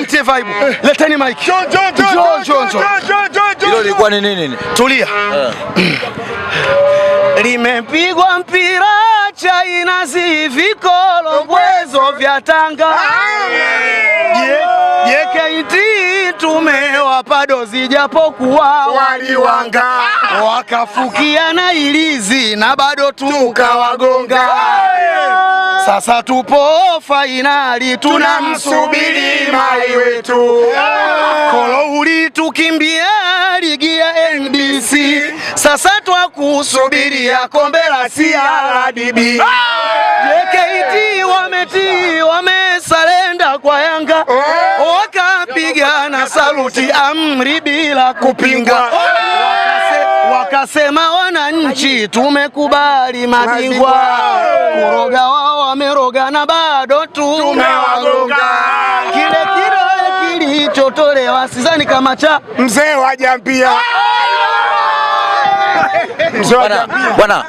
mtie vibe. Leteni mic. Njoo. Hilo lilikuwa ni nini? Tulia. Limepigwa mpira China vikolo bwezo vya Tanga. JKT tumewapa dozi japokuwa waliwanga, wakafukia na ilizi na bado tukawagonga. Sasa tupo fainali tunamsubiri mai wetu. Kolo ulitukimbia ligi ya NBC, sasa twakusubiria kombe la CRDB. JKT wamesalenda kwa Yanga, wakapigana saluti amri bila kupinga. Wakasema wananchi tumekubali mabingwa. Kuroga wao wameroga na bado tumewagonga. Kile kilichotolewa sidhani kama cha mzee wa Jambia. Bwana